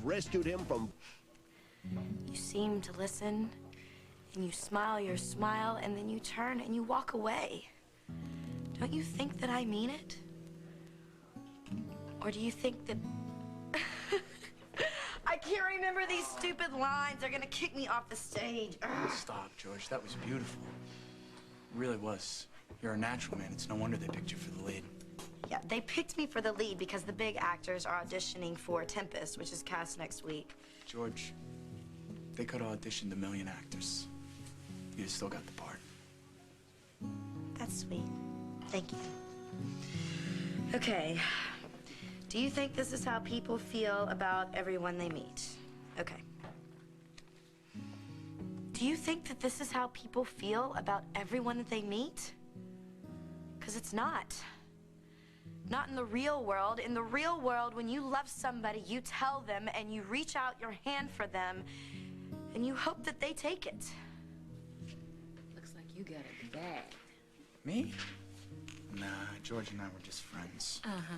rescued him from... You seem to listen, and you smile your smile, and then you turn and you walk away. Don't you think that I mean it? Or do you think that... I can't remember these stupid lines. They're gonna kick me off the stage. Ugh. Stop, George. That was beautiful. It really was. You're a natural, man. It's no wonder they picked you for the lead. Yeah, they picked me for the lead because the big actors are auditioning for Tempest, which is cast next week. George, they could have auditioned a million actors. You still got the part. That's sweet. Thank you. Okay. Do you think this is how people feel about everyone they meet? Okay. Do you think that this is how people feel about everyone that they meet? Because it's not. Not in the real world. In the real world, when you love somebody, you tell them and you reach out your hand for them and you hope that they take it. Looks like you got it bad. Me? Nah, George and I were just friends. Uh-huh.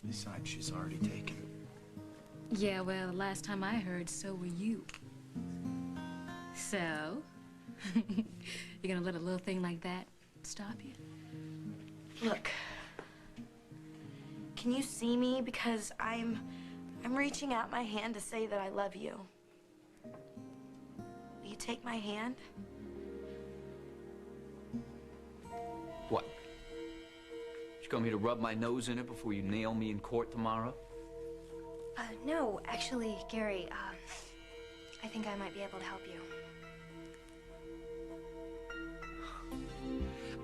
Besides, she's already taken. Yeah, well, last time I heard, so were you. So? You're gonna let a little thing like that stop you? Look. Can you see me? Because I'm reaching out my hand to say that I love you. Will you take my hand? What? You want me to rub my nose in it before you nail me in court tomorrow? No, actually, Gary, I think I might be able to help you.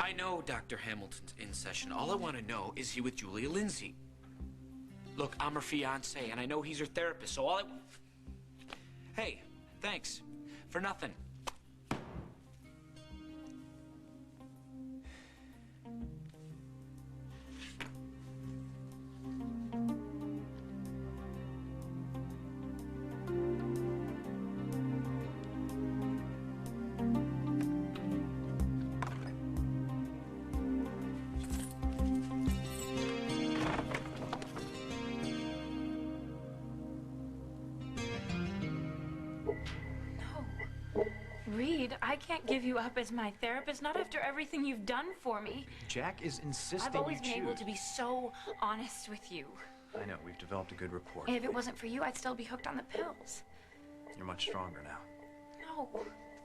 I know Dr. Hamilton's in session. All I want to know, is he with Julia Lindsay? Look, I'm her fiancé, and I know he's her therapist, so all I... Hey, thanks. For nothing. Reed, I can't give you up as my therapist, not after everything you've done for me. Jack is insisting I've always you been choose. able to be so honest with you. I know, we've developed a good rapport. And if it wasn't for you, I'd still be hooked on the pills. You're much stronger now.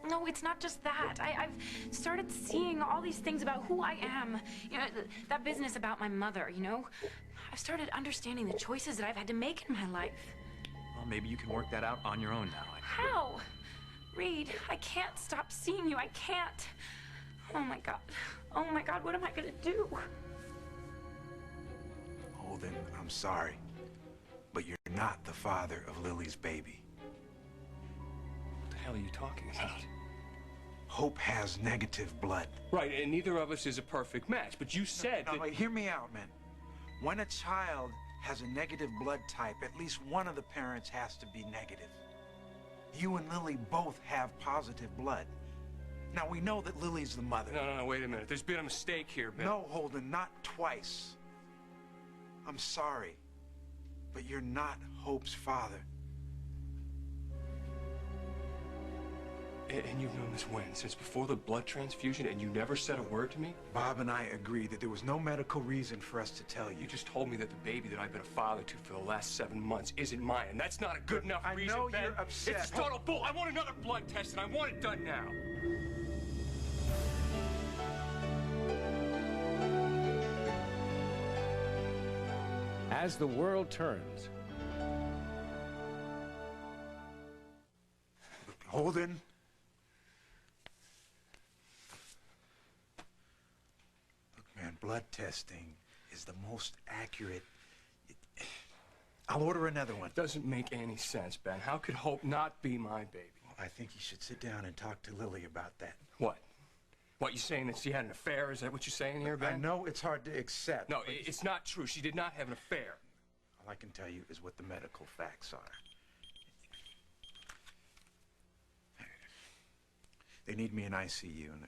No, it's not just that. I've started seeing all these things about who I am. You know, that business about my mother, you know? I've started understanding the choices that I've had to make in my life. Well, maybe you can work that out on your own now. How? Reed, I can't stop seeing you. I can't. Oh my God. Oh my God, what am I gonna do? Holden, I'm sorry, but you're not the father of Lily's baby. What the hell are you talking about? Hope has negative blood. Right, and neither of us is a perfect match, but you said that... Wait, hear me out, man. When a child has a negative blood type, at least one of the parents has to be negative. You and Lily both have positive blood. Now, we know that Lily's the mother. No, wait a minute. There's been a mistake here, Ben. No, Holden, not twice. I'm sorry, but you're not Hope's father. And you've known this when? Since before the blood transfusion, and you never said a word to me? Bob and I agreed that there was no medical reason for us to tell you. You just told me that the baby that I've been a father to for the last 7 months isn't mine, and that's not a good enough reason, I know Ben. you're upset. It's total bull. I want another blood test, and I want it done now. As the world turns. Holden. Look, man, blood testing is the most accurate. I'll order another one. Doesn't make any sense, Ben. How could Hope not be my baby? Well, I think you should sit down and talk to Lily about that. What? What, you saying that she had an affair? Is that what you're saying here, Ben? I know it's hard to accept. No, it's not true. She did not have an affair. All I can tell you is what the medical facts are. They need me in ICU. And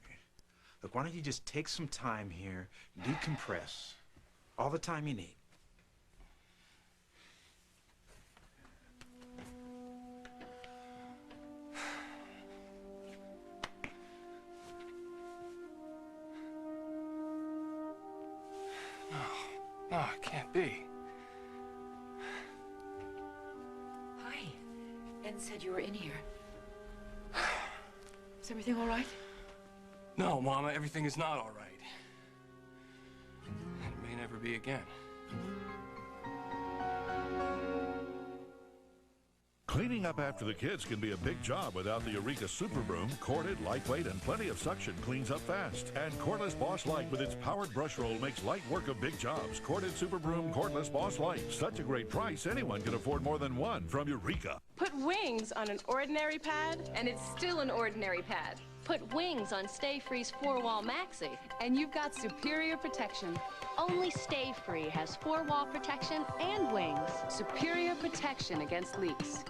look, why don't you just take some time here, decompress, all the time you need. Ed said you were in here. Is everything all right? No, Mama, everything is not all right. It may never be again. Cleaning up after the kids can be a big job without the Eureka Super Broom. Corded, lightweight, and plenty of suction cleans up fast. And Cordless Boss Light with its powered brush roll makes light work of big jobs. Corded Super Broom, Cordless Boss Light. Such a great price, anyone can afford more than one from Eureka. Put wings on an ordinary pad, and it's still an ordinary pad. Put wings on Stay Free's 4-Wall Maxi, and you've got superior protection. Only Stay Free has 4-wall protection and wings. Superior protection against leaks.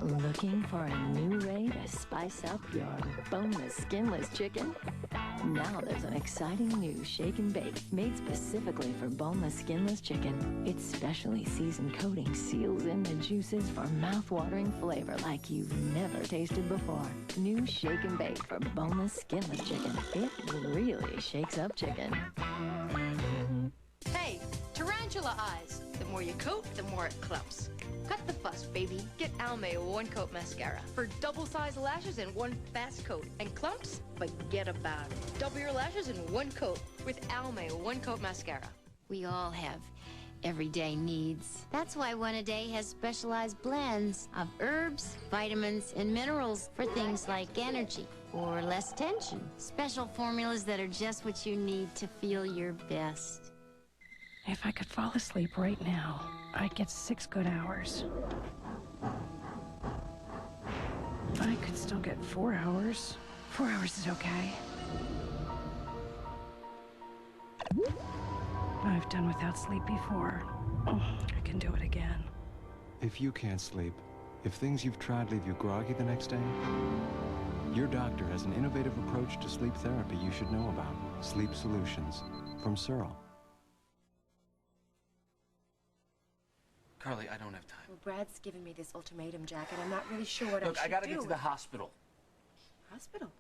Looking for a new way to spice up your boneless, skinless chicken? Now there's an exciting new shake and bake made specifically for boneless, skinless chicken. Its specially seasoned coating seals in the juices for mouth-watering flavor like you've never tasted before. New shake and bake for boneless, skinless chicken. It really shakes up chicken. Hey, tarantula eyes. The more you coat, the more it clumps. Cut the fuss, baby. Get Almay one-coat mascara for double-sized lashes in one fast coat. And clumps? Forget about it. Double your lashes in one coat with Almay one-coat mascara. We all have everyday needs. That's why One A Day has specialized blends of herbs, vitamins, and minerals for things like energy or less tension. Special formulas that are just what you need to feel your best. If I could fall asleep right now, I'd get 6 good hours. I could still get 4 hours. 4 hours is okay. I've done without sleep before. Oh, I can do it again. If you can't sleep, if things you've tried leave you groggy the next day, your doctor has an innovative approach to sleep therapy you should know about. Sleep Solutions from Searle. Carly, I don't have time. Well, Brad's giving me this ultimatum, Jack, and I'm not really sure what I should do. Look, I gotta get to the hospital. Hospital?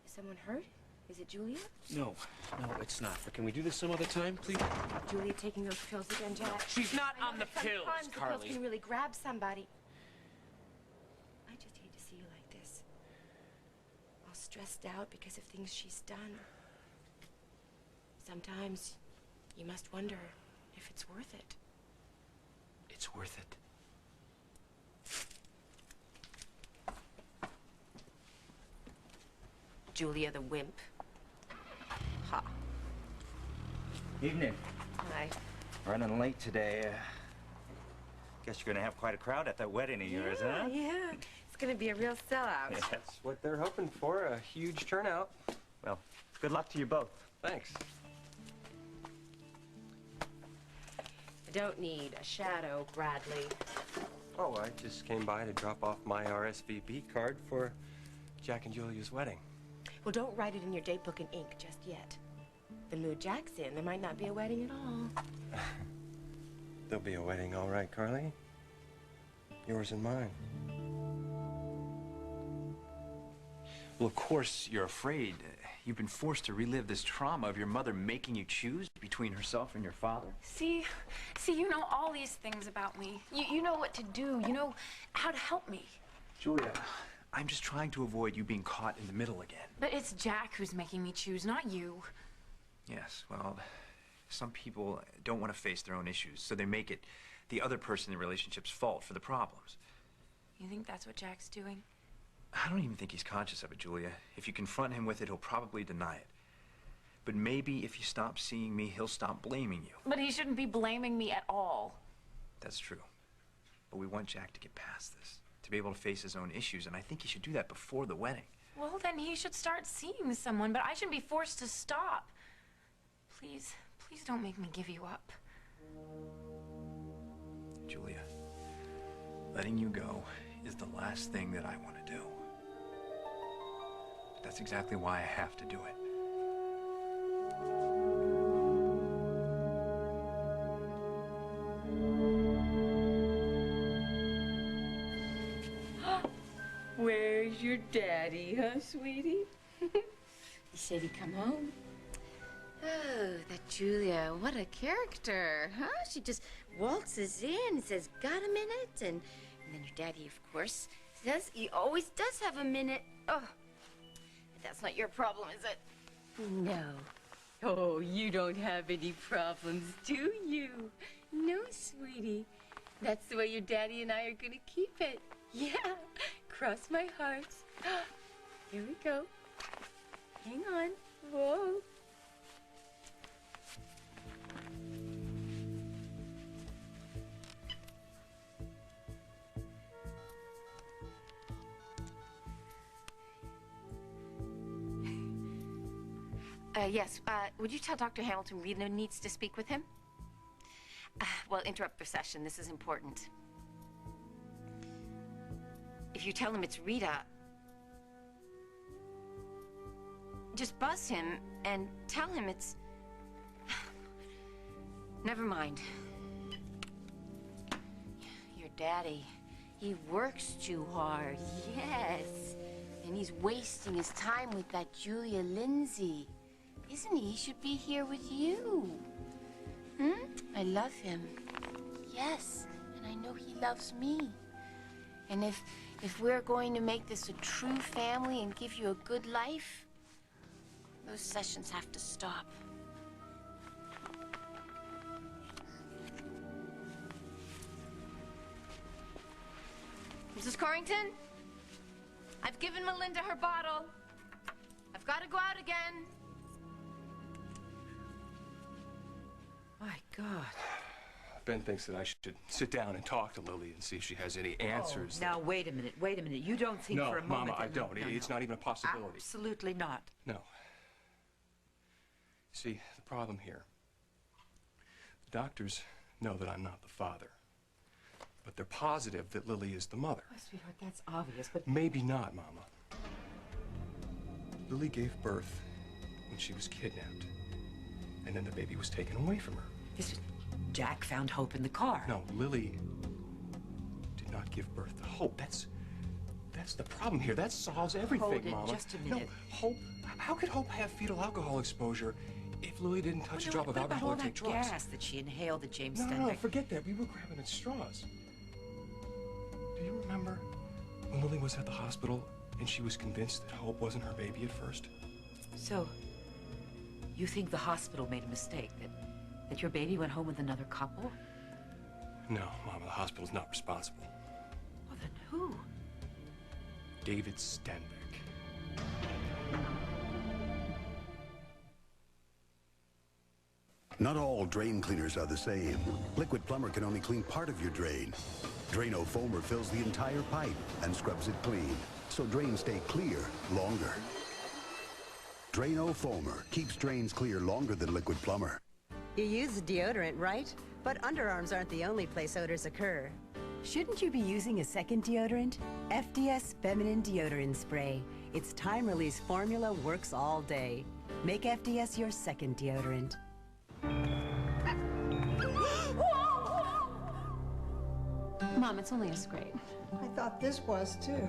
Is someone hurt? Is it Julia? No, it's not. But can we do this some other time, please? Julia taking those pills again, Jack. She's not on the pills, Sometimes the Carly. pills can really grab somebody. I just hate to see you like this. All stressed out because of things she's done. Sometimes you must wonder if it's worth it. It's worth it. Julia the wimp. Ha. Evening. Hi. Running late today. Guess you're gonna have quite a crowd at that wedding of yours, huh? Yeah. It's gonna be a real sellout. Yeah, that's what they're hoping for, a huge turnout. Well, good luck to you both. Thanks. I don't need a shadow, Bradley. Oh, I just came by to drop off my RSVP card for Jack and Julia's wedding. Well, don't write it in your date book in ink just yet. The mood Jack's in, there might not be a wedding at all. There'll be a wedding, all right, Carly. Yours and mine. Well, of course, you're afraid. You've been forced to relive this trauma of your mother making you choose between herself and your father. See, you know all these things about me. You know what to do. You know how to help me. Julia, I'm just trying to avoid you being caught in the middle again. But it's Jack who's making me choose, not you. Yes, well, some people don't want to face their own issues, so they make it the other person in the relationship's fault for the problems. You think that's what Jack's doing? I don't even think he's conscious of it, Julia. If you confront him with it, he'll probably deny it. But maybe if you stop seeing me, he'll stop blaming you. But he shouldn't be blaming me at all. That's true. But we want Jack to get past this, to be able to face his own issues, and I think he should do that before the wedding. Well, then he should start seeing someone, but I shouldn't be forced to stop. Please don't make me give you up. Julia, letting you go is the last thing that I want to do. But that's exactly why I have to do it. Where's your daddy, huh, sweetie? He said he'd come home. Oh, the Julia, what a character, huh? She just waltzes in and says, got a minute? And then your daddy, of course, says he always does have a minute. Oh, that's not your problem, is it? No. Oh, you don't have any problems, do you? No, sweetie. That's the way your daddy and I are gonna keep it. Yeah, cross my heart. Here we go. Hang on. Whoa. Yes, would you tell Dr. Hamilton Rita needs to speak with him? Well, interrupt the session. This is important. If you tell him it's Rita, just buzz him and tell him it's... Never mind. Your daddy, he works too hard, yes. And he's wasting his time with that Julia Lindsay. Isn't he? He should be here with you. I love him. Yes, and I know he loves me. And if we're going to make this a true family and give you a good life, those sessions have to stop. Mrs. Corrington, I've given Melinda her bottle. I've got to go out again. My God. Ben thinks that I should sit down and talk to Lily and see if she has any answers. Now, wait a minute. You don't think for a moment... No, Mama, I don't. No, It's not even a possibility. Absolutely not. No. See, the problem here, the doctors know that I'm not the father, but they're positive that Lily is the mother. Oh, sweetheart, that's obvious, but... Maybe not, Mama. Lily gave birth when she was kidnapped, and then the baby was taken away from her. Jack found Hope in the car. No, Lily did not give birth to Hope. That's the problem here. That solves everything, Hold it, Mama. just a minute. No, Hope, how could Hope have fetal alcohol exposure if Lily didn't touch a drop of alcohol or take drugs? All that gas that she inhaled that James No, forget that. We were grabbing at straws. Do you remember when Lily was at the hospital and she was convinced that Hope wasn't her baby at first? So, you think the hospital made a mistake, that your baby went home with another couple? No, Mama, the hospital's not responsible. Well, then who? David Stenbeck. Not all drain cleaners are the same. Liquid Plumber can only clean part of your drain. Drano Foamer fills the entire pipe and scrubs it clean, so drains stay clear longer. Drano Foamer keeps drains clear longer than Liquid Plumber. You use deodorant, right? But underarms aren't the only place odors occur. Shouldn't you be using a second deodorant? FDS Feminine Deodorant Spray. Its time-release formula works all day. Make FDS your second deodorant. Mom, it's only a scrape. I thought this was too.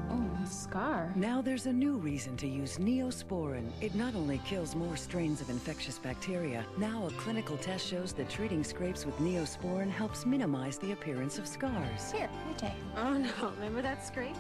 Oh, a scar. Now there's a new reason to use Neosporin. It not only kills more strains of infectious bacteria, now a clinical test shows that treating scrapes with Neosporin helps minimize the appearance of scars. Here, you take. Oh no, remember that scrape?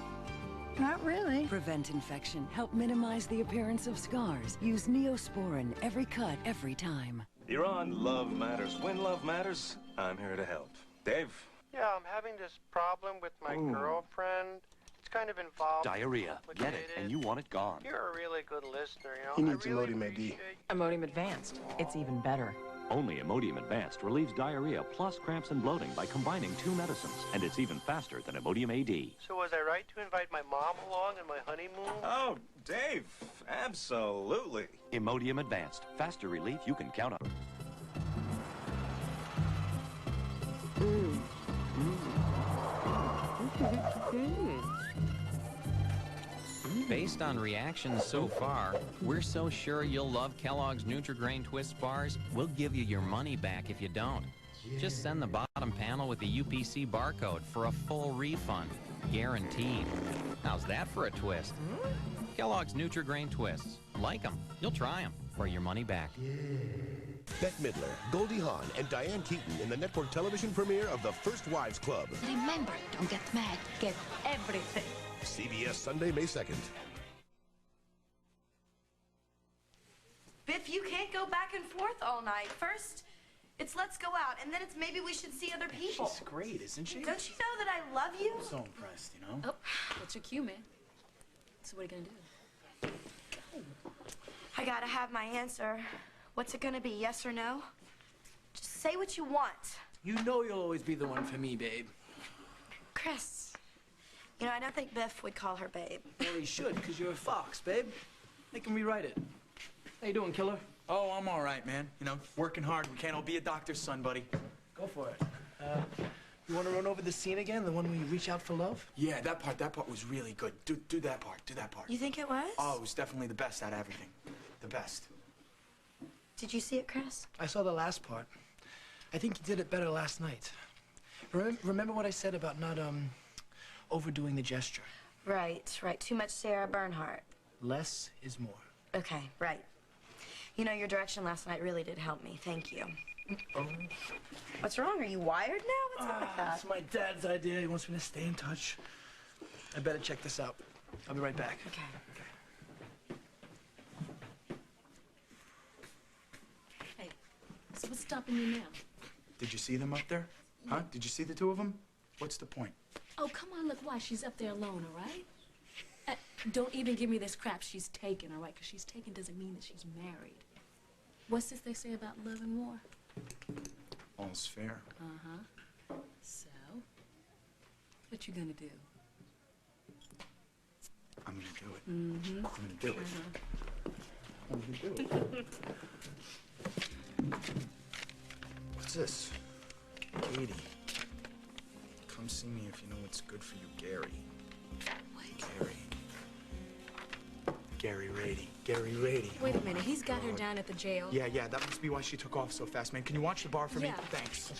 Not really. Prevent infection, help minimize the appearance of scars. Use Neosporin every cut, every time. You're on Love Matters. When love matters, I'm here to help. Dave? Yeah, I'm having this problem with my girlfriend. It's kind of involved. Diarrhea. Get it, and you want it gone. You're a really good listener, you know. He needs Imodium AD. Imodium Advanced. It's even better. Only Imodium Advanced relieves diarrhea plus cramps and bloating by combining 2 medicines, and it's even faster than Imodium AD. So was I right to invite my mom along on my honeymoon? Oh, Dave, absolutely. Imodium Advanced. Faster relief you can count on. Based on reactions so far, we're so sure you'll love Kellogg's Nutri-Grain Twist bars, we'll give you your money back if you don't. Just send the bottom panel with the UPC barcode for a full refund. Guaranteed. How's that for a twist? Kellogg's Nutri-Grain Twists. Like them, you'll try them for your money back. Bette Midler, Goldie Hawn, and Diane Keaton in the network television premiere of The First Wives Club. Remember, don't get mad. Get everything. CBS Sunday, May 2nd. Biff, you can't go back and forth all night. First, it's let's go out, and then it's maybe we should see other people. She's great, isn't she? Don't you know that I love you? I'm so impressed, you know? Oh, that's your cue, man. So what are you gonna do? I gotta have my answer. What's it gonna be, yes or no? Just say what you want. You know you'll always be the one for me, babe. Chris, you know, I don't think Biff would call her babe. Well, he should, because you're a fox, babe. Make him rewrite it. How you doing, killer? Oh, I'm all right, man. You know, working hard. We can't all be a doctor's son, buddy. Go for it. You want to run over the scene again? The one where you reach out for love? Yeah, that part was really good. Do that part. Do that part. You think it was? Oh, it was definitely the best out of everything. The best. Did you see it, Chris? I saw the last part. I think you did it better last night. Remember what I said about not, overdoing the gesture? Right, right. Too much Sarah Bernhardt. Less is more. Okay, right. You know, your direction last night really did help me. Thank you. What's wrong? Are you wired now? What's up with that? It's my dad's idea. He wants me to stay in touch. I better check this out. I'll be right back. Okay. Hey, so what's stopping you now? Did you see them up there? Huh? Did you see the two of them? What's the point? Oh, come on, look, why? She's up there alone, all right? Don't even give me this crap she's taken, all right? Because she's taken doesn't mean that she's married. What's this they say about love and war? All's fair. Uh-huh. So, what you gonna do? I'm gonna do it. Mm-hmm. I'm gonna do it. I'm gonna do it. What's this? Katie. Come see me if you know what's good for you, Gary. What? Gary Rady. Gary Rady. Wait a minute, he's got her down at the jail. Yeah, that must be why she took off so fast, man. Can you watch the bar for me? Yeah. Thanks.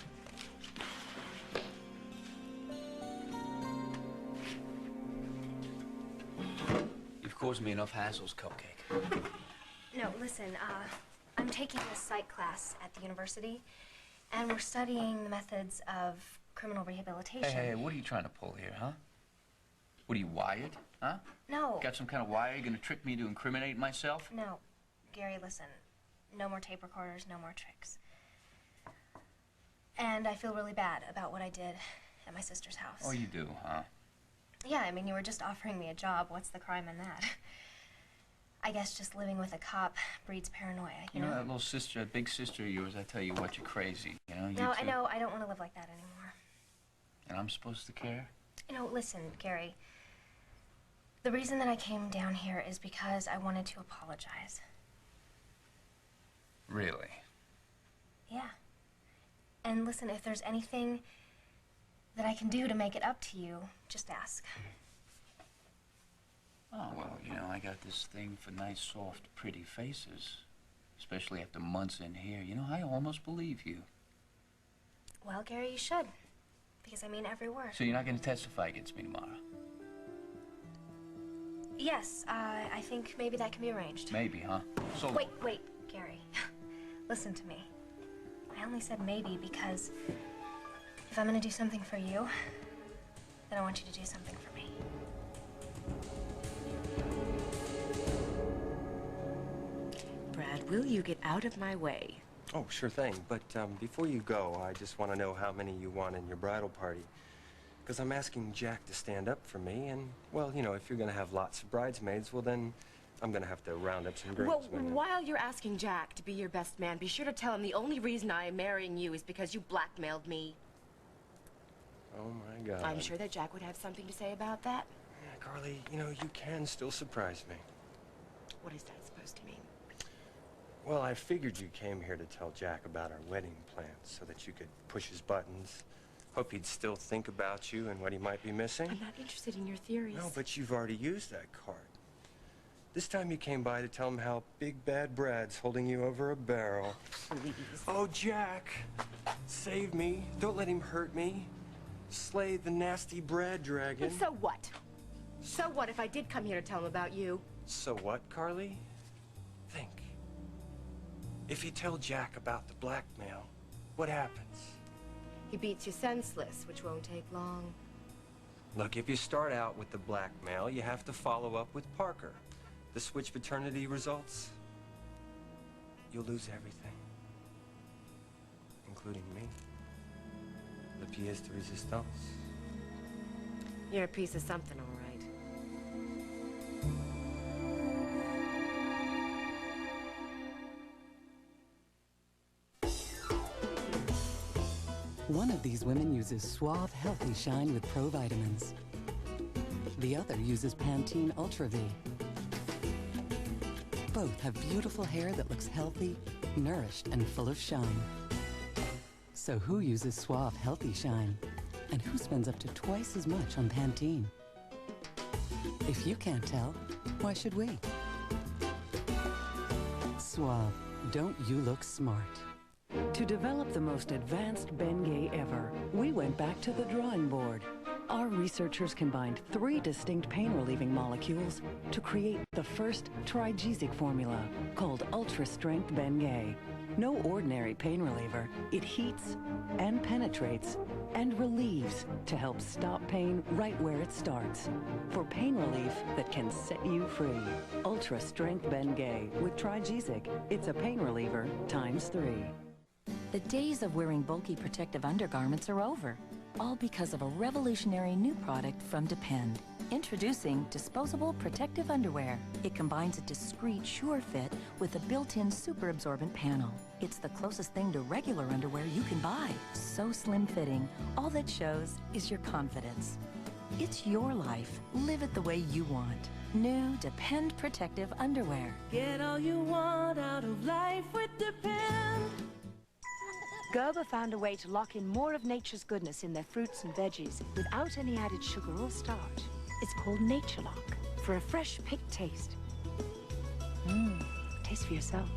You've caused me enough hassles, Cupcake. No, listen, I'm taking this psych class at the university, and we're studying the methods of criminal rehabilitation. Hey, what are you trying to pull here, huh? What are you, wired, huh? No. Got some kind of wire? You gonna trick me to incriminate myself? No. Gary, listen. No more tape recorders, no more tricks. And I feel really bad about what I did at my sister's house. Oh, you do, huh? Yeah, I mean, you were just offering me a job. What's the crime in that? I guess just living with a cop breeds paranoia, you know? That little sister, that big sister of yours, I tell you what, you're crazy, you know? No, I know. I don't want to live like that anymore. And I'm supposed to care? You know, listen, Gary. The reason that I came down here is because I wanted to apologize. Really? Yeah. And listen, if there's anything that I can do to make it up to you, just ask. Oh, well, you know, I got this thing for nice, soft, pretty faces. Especially after months in here. You know, I almost believe you. Well, Gary, you should. Because I mean every word. So you're not going to testify against me tomorrow? Yes, I think maybe that can be arranged. Maybe, huh? So Wait, Gary. Listen to me. I only said maybe because if I'm gonna do something for you, then I want you to do something for me. Brad, will you get out of my way? Oh, sure thing. But before you go, I just want to know how many you want in your bridal party. Because I'm asking Jack to stand up for me, and, well, you know, if you're going to have lots of bridesmaids, well, then I'm going to have to round up some Well, groomsmen. while you're asking Jack to be your best man, be sure to tell him the only reason I am marrying you is because you blackmailed me. Oh, my God. I'm sure that Jack would have something to say about that. Yeah, Carly, you know, you can still surprise me. What is that supposed to mean? Well, I figured you came here to tell Jack about our wedding plans so that you could push his buttons. Hope he'd still think about you and what he might be missing. I'm not interested in your theories. No, but you've already used that card. This time you came by to tell him how Big Bad Brad's holding you over a barrel. Please. Oh, Jack, save me. Don't let him hurt me. Slay the nasty Brad dragon. And so what? So what if I did come here to tell him about you? So what, Carly? Think. If you tell Jack about the blackmail, what happens? He beats you senseless, which won't take long. Look, if you start out with the blackmail, you have to follow up with Parker. The switch paternity results, you'll lose everything. Including me. The pièce de résistance. You're a piece of something, all right. One of these women uses Suave Healthy Shine with Pro Vitamins. The other uses Pantene Ultra V. Both have beautiful hair that looks healthy, nourished, and full of shine. So who uses Suave Healthy Shine? And who spends up to twice as much on Pantene? If you can't tell, why should we? Suave, don't you look smart? To develop the most advanced Bengay ever, we went back to the drawing board. Our researchers combined 3 distinct pain-relieving molecules to create the first trigesic formula called Ultra Strength Bengay. No ordinary pain reliever. It heats and penetrates and relieves to help stop pain right where it starts. For pain relief that can set you free. Ultra Strength Bengay with trigesic. It's a pain reliever ×3. The days of wearing bulky protective undergarments are over, all because of a revolutionary new product from Depend. Introducing disposable protective underwear. It combines a discreet, sure fit with a built-in super absorbent panel. It's the closest thing to regular underwear you can buy. So slim-fitting, all that shows is your confidence. It's your life. Live it the way you want. New Depend protective underwear. Get all you want out of life with Depend. Gerber found a way to lock in more of nature's goodness in their fruits and veggies without any added sugar or starch. It's called Nature Lock for a fresh, picked taste. Taste for yourself.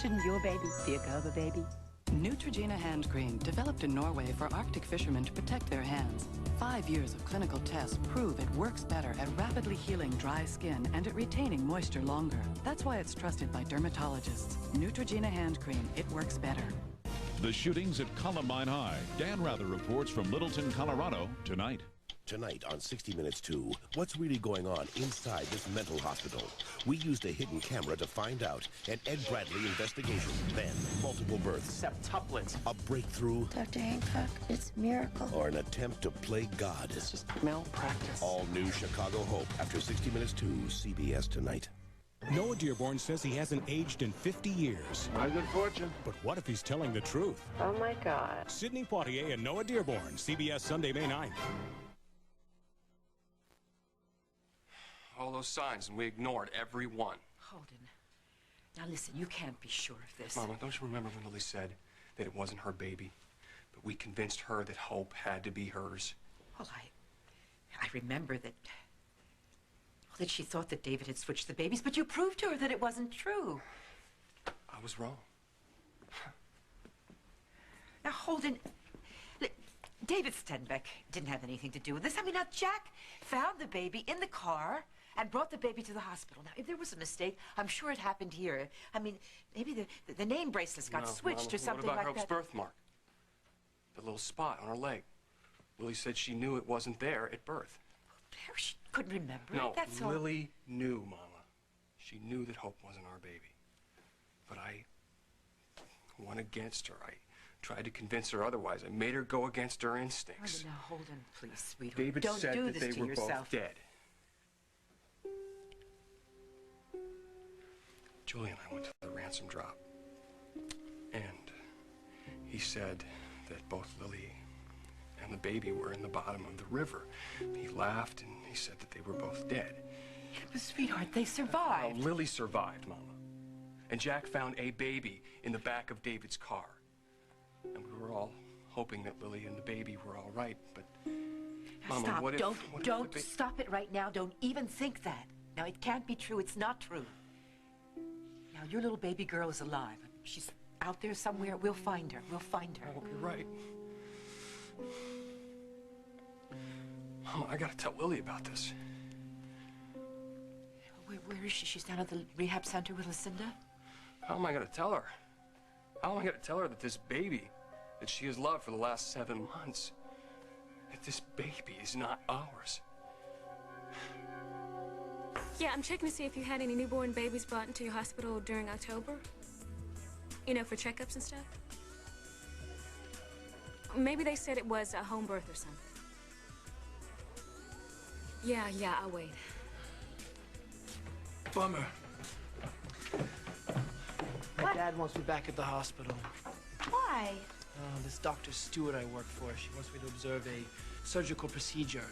Shouldn't your baby be a Gerber baby? Neutrogena hand cream, developed in Norway for Arctic fishermen to protect their hands. 5 years of clinical tests prove it works better at rapidly healing dry skin and at retaining moisture longer. That's why it's trusted by dermatologists. Neutrogena hand cream, it works better. The shootings at Columbine High. Dan Rather reports from Littleton, Colorado, tonight. Tonight on 60 Minutes 2, what's really going on inside this mental hospital? We used a hidden camera to find out. An Ed Bradley investigation. Then, multiple births. Septuplets. A breakthrough. Dr. Hancock, it's a miracle. Or an attempt to play God. It's just malpractice. All new Chicago Hope after 60 Minutes 2, CBS tonight. Noah Dearborn says he hasn't aged in 50 years. My good fortune. But what if he's telling the truth? Oh, my God. Sidney Poitier and Noah Dearborn, CBS Sunday, May 9th. All those signs, and we ignored every one. Holden, now listen, you can't be sure of this. Mama, don't you remember when Lily said that it wasn't her baby? But we convinced her that Hope had to be hers. Well, I remember that she thought that David had switched the babies, but you proved to her that it wasn't true. I was wrong. Now, Holden, David Stenbeck didn't have anything to do with this. I mean, now, Jack found the baby in the car and brought the baby to the hospital. Now, if there was a mistake, I'm sure it happened here. I mean, maybe the name bracelets got switched Mama, or something what about like Hope's that. birthmark? The little spot on her leg. Lily said she knew it wasn't there at birth. She couldn't remember No, it, that's all. Lily knew, Mama. She knew that Hope wasn't our baby. But I went against her. I tried to convince her otherwise. I made her go against her instincts. Now, Holden, please, sweetheart. David Don't said do that this they to were yourself. both dead. Julie and I went to the ransom drop. And he said that both Lily and the baby were in the bottom of the river. He laughed and he said that they were both dead. But, sweetheart, they survived. Well, Lily survived, Mama. And Jack found a baby in the back of David's car. And we were all hoping that Lily and the baby were all right, but... Now, Mama, stop. what if... Don't stop it right now. Don't even think that. Now, it can't be true. It's not true. Now, your little baby girl is alive. She's out there somewhere. We'll find her. We'll find her. Oh, you're right. Mom, I gotta tell Lily about this. Where is she? She's down at the rehab center with Lucinda? How am I gonna tell her? How am I gonna tell her that this baby that she has loved for the last 7 months, that this baby is not ours? Yeah, I'm checking to see if you had any newborn babies brought into your hospital during October. You know, for checkups and stuff. Maybe they said it was a home birth or something. Yeah, I'll wait. Bummer. My dad wants me back at the hospital. Why? This Dr. Stewart I work for, she wants me to observe a surgical procedure.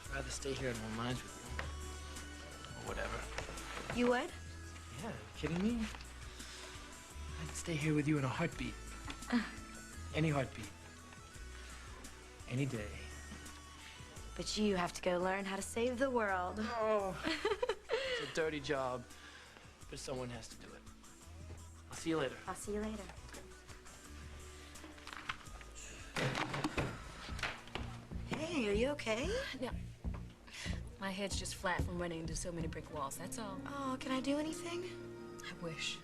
I'd rather stay here in Home Lines with you. Or whatever. You would? Yeah, kidding me? I'd stay here with you in a heartbeat. Any heartbeat. Any day. But you have to go learn how to save the world. Oh, it's a dirty job, but someone has to do it. I'll see you later. I'll see you later. Hey, are you okay? No. My head's just flat from running into so many brick walls, that's all. Oh, can I do anything? I wish.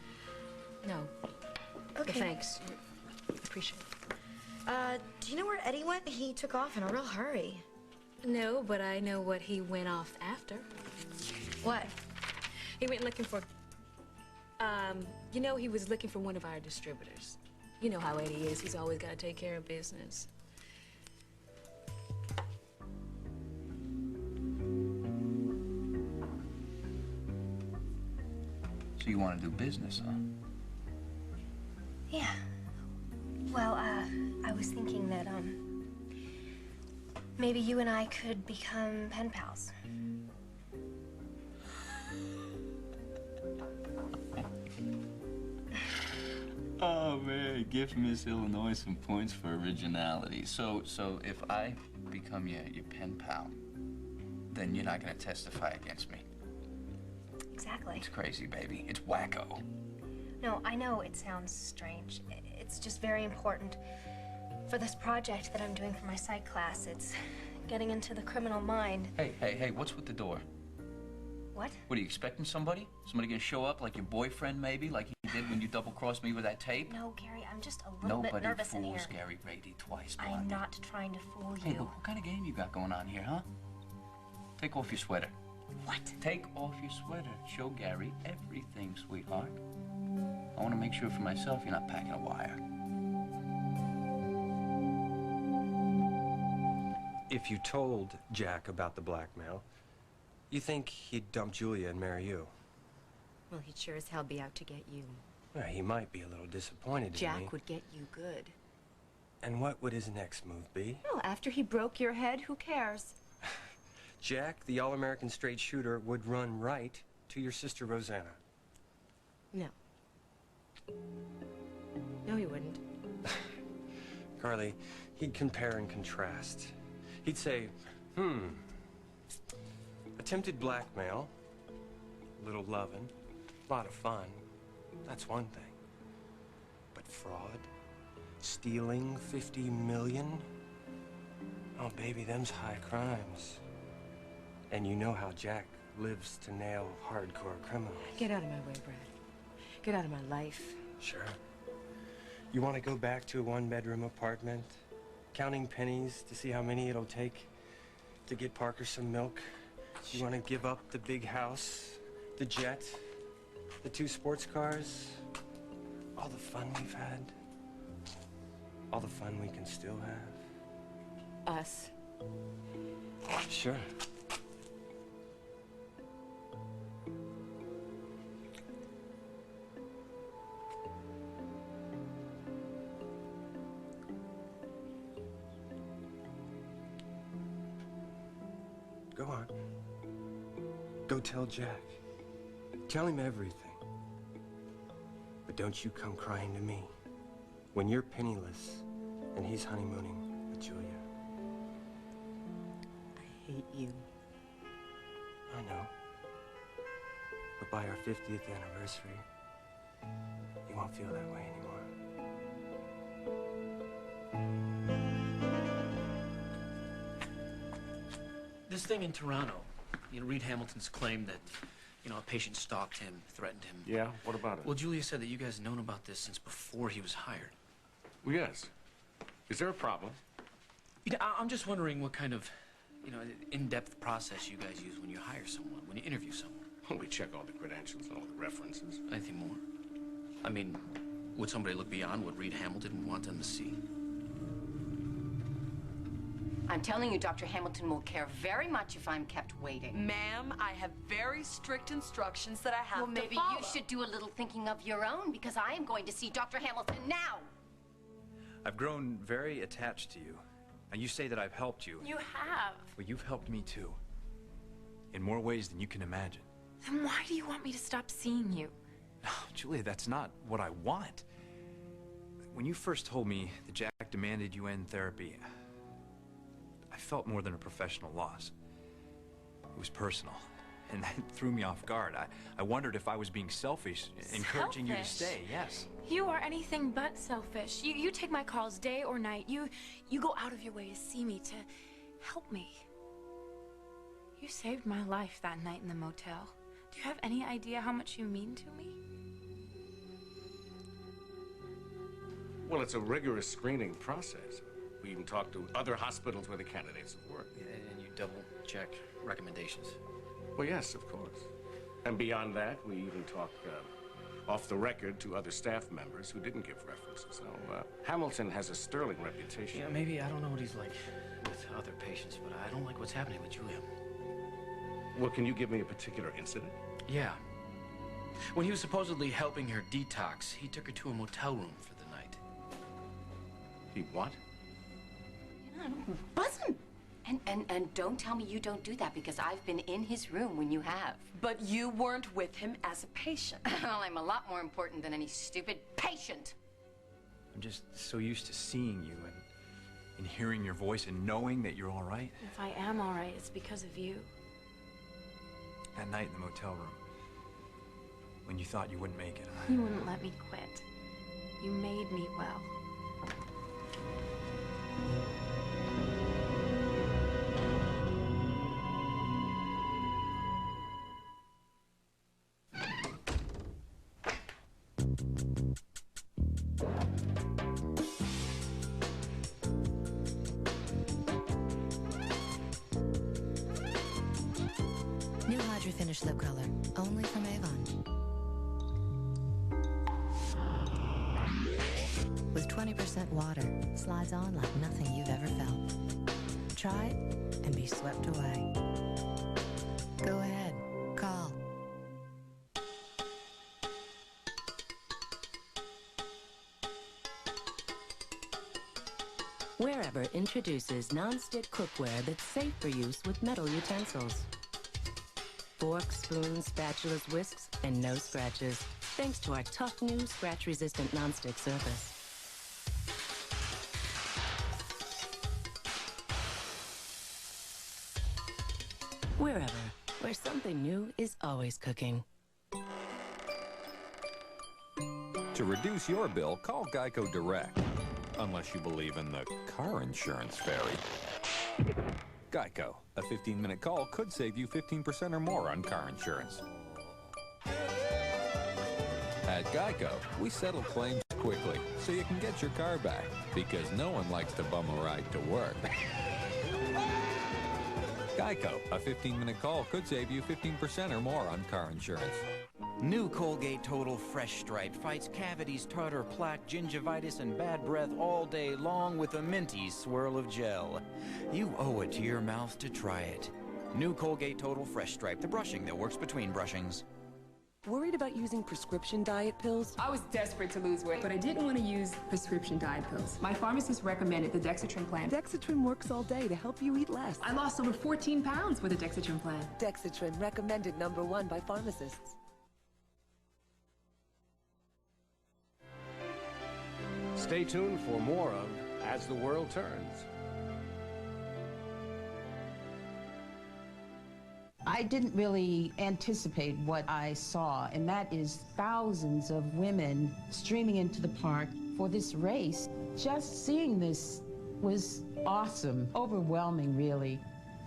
No. Okay. But thanks. Appreciate it. Do you know where Eddie went? He took off in a real hurry. No, but I know what he went off after. What? He went looking for... you know, he was looking for one of our distributors. You know how Eddie is. He's always got to take care of business. So you want to do business, huh? Yeah. Well, I was thinking that, maybe you and I could become pen pals. Oh, man, it gives Miss Illinois some points for originality. So if I become your pen pal, then you're not going to testify against me. Exactly. It's crazy, baby. It's wacko. No, I know it sounds strange. It's just very important for this project that I'm doing for my psych class. It's getting into the criminal mind. Hey, what's with the door? What? What, are you expecting somebody? Somebody gonna show up, like your boyfriend, maybe? Like you did when you double-crossed me with that tape? No, Gary, I'm just a little bit nervous in here. Nobody fools Gary Brady twice, I'm Blondie. not trying to fool you. Hey, look, what kind of game you got going on here, huh? Take off your sweater. What? Take off your sweater. Show Gary everything, sweetheart. I want to make sure for myself you're not packing a wire. If you told Jack about the blackmail, you think he'd dump Julia and marry you? Well, he'd sure as hell be out to get you. Well, he might be a little disappointed in me. Jack would get you good. And what would his next move be? Well, after he broke your head, who cares? Jack, the all-American straight shooter, would run right to your sister Rosanna. No. No, he wouldn't. Carly, he'd compare and contrast. He'd say, attempted blackmail, a little lovin', a lot of fun, that's one thing. But fraud, stealing 50 million? Oh, baby, them's high crimes. And you know how Jack lives to nail hardcore criminals. Get out of my way, Brad. Get out of my life. Sure. You want to go back to a one-bedroom apartment, counting pennies to see how many it'll take to get Parker some milk? You want to give up the big house, the jet, the 2 sports cars, all the fun we've had, all the fun we can still have? Us. Sure. Go on. Go tell Jack. Tell him everything. But don't you come crying to me when you're penniless and he's honeymooning with Julia. I hate you. I know. But by our 50th anniversary, you won't feel that way anymore. This thing in Toronto, Reed Hamilton's claim that, a patient stalked him, threatened him. Yeah, what about it? Well, Julia said that you guys known about this since before he was hired. Well, yes. Is there a problem? I'm just wondering what kind of, in-depth process you guys use when you hire someone, when you interview someone. Well, we check all the credentials and all the references. Anything more? I mean, would somebody look beyond what Reed Hamilton would want them to see? I'm telling you, Dr. Hamilton will care very much if I'm kept waiting. Ma'am, I have very strict instructions that I have to follow. Well, maybe you should do a little thinking of your own, because I am going to see Dr. Hamilton now. I've grown very attached to you. And you say that I've helped you. You have. Well, you've helped me too. In more ways than you can imagine. Then why do you want me to stop seeing you? No, Julia, that's not what I want. When you first told me that Jack demanded you end therapy, I felt more than a professional loss. It was personal, and that threw me off guard. I wondered if I was being selfish, encouraging you to stay, yes. You are anything but selfish. You take my calls day or night. You go out of your way to see me, to help me. You saved my life that night in the motel. Do you have any idea how much you mean to me? Well, it's a rigorous screening process. We even talk to other hospitals where the candidates have worked. Yeah, and you double-check recommendations. Well, yes, of course. And beyond that, we even talk off the record to other staff members who didn't give references. So, Hamilton has a sterling reputation. Yeah, maybe I don't know what he's like with other patients, but I don't like what's happening with Julia. Well, can you give me a particular incident? Yeah. When he was supposedly helping her detox, he took her to a motel room for the night. He what? Buzzin'! And don't tell me you don't do that, because I've been in his room when you have. But you weren't with him as a patient. Well, I'm a lot more important than any stupid patient. I'm just so used to seeing you and hearing your voice and knowing that you're all right. If I am all right, it's because of you. That night in the motel room, when you thought you wouldn't make it. You wouldn't let me quit. You made me well. New Hydra Finish Lip Color, only from Avon. With 20% water, slides on like nothing you've ever felt. Try it and be swept away. Go ahead, call. Wherever introduces non-stick cookware that's safe for use with metal utensils. Forks, spoons, spatulas, whisks, and no scratches. Thanks to our tough new scratch-resistant non-stick surface. Wherever, where something new is always cooking. To reduce your bill, call Geico Direct. Unless you believe in the car insurance fairy. Geico. A 15-minute call could save you 15% or more on car insurance. At Geico, we settle claims quickly so you can get your car back, because no one likes to bum a ride to work. Geico. A 15-minute call could save you 15% or more on car insurance. New Colgate Total Fresh Stripe fights cavities, tartar, plaque, gingivitis, and bad breath all day long with a minty swirl of gel. You owe it to your mouth to try it. New Colgate Total Fresh Stripe, the brushing that works between brushings. Worried about using prescription diet pills? I was desperate to lose weight, but I didn't want to use prescription diet pills. My pharmacist recommended the Dexatrin plan. Dexatrin works all day to help you eat less. I lost over 14 pounds with the Dexatrin plan. Dexatrin, recommended #1 by pharmacists. Stay tuned for more of As the World Turns. I I didn't really anticipate what I saw, and that is thousands of women streaming into the park for this race. Just seeing this was awesome, overwhelming, really.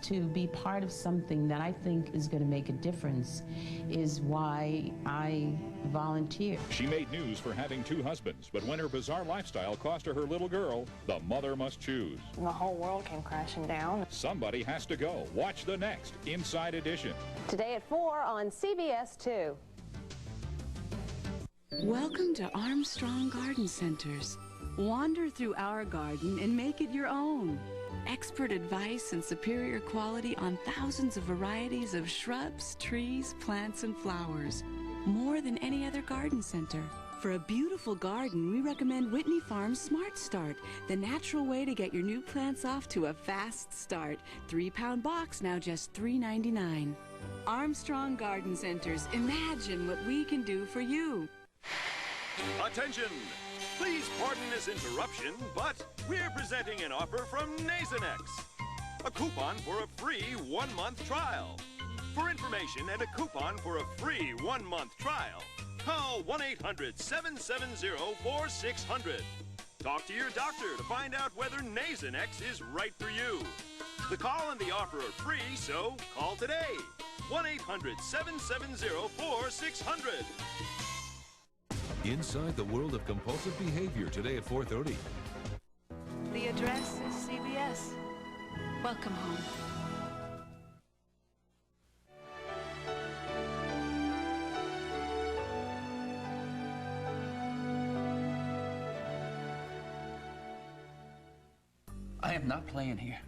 To be part of something that I think is going to make a difference is why I volunteer. She made news for having 2 husbands, but when her bizarre lifestyle cost her little girl, the mother must choose. The whole world came crashing down. Somebody has to go. Watch the next Inside Edition. Today at 4 on CBS 2. Welcome to Armstrong Garden Centers. Wander through our garden and make it your own. Expert advice and superior quality on thousands of varieties of shrubs, trees, plants, and flowers. More than any other garden center. For a beautiful garden, we recommend Whitney Farms Smart Start, the natural way to get your new plants off to a fast start. 3-pound box, now just $3.99. Armstrong Garden Centers. Imagine what we can do for you. Attention! Please pardon this interruption, but we're presenting an offer from Nasonex. A coupon for a free 1-month trial. For information and a coupon for a free 1-month trial, call 1-800-770-4600. Talk to your doctor to find out whether Nasonex is right for you. The call and the offer are free, so call today. 1-800-770-4600. Inside the world of compulsive behavior today at 4:30. The address is CBS. Welcome home. I am not playing here.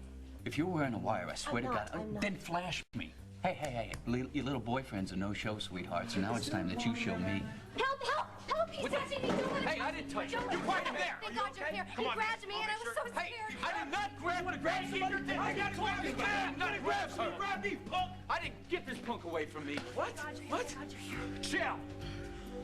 If you're wearing a wire, I swear to God, then flash me. Hey, your little boyfriend's a no-show, sweetheart, so now it's time that you show me. Help! He's touching me! Hey, I didn't touch you. You're quiet there. Thank God you're here. He grabbed me and I was so scared. I did not grab somebody. I got to grab you. I did not grab her. Grab me, punk. I didn't get this punk away from me. What? What? Chill.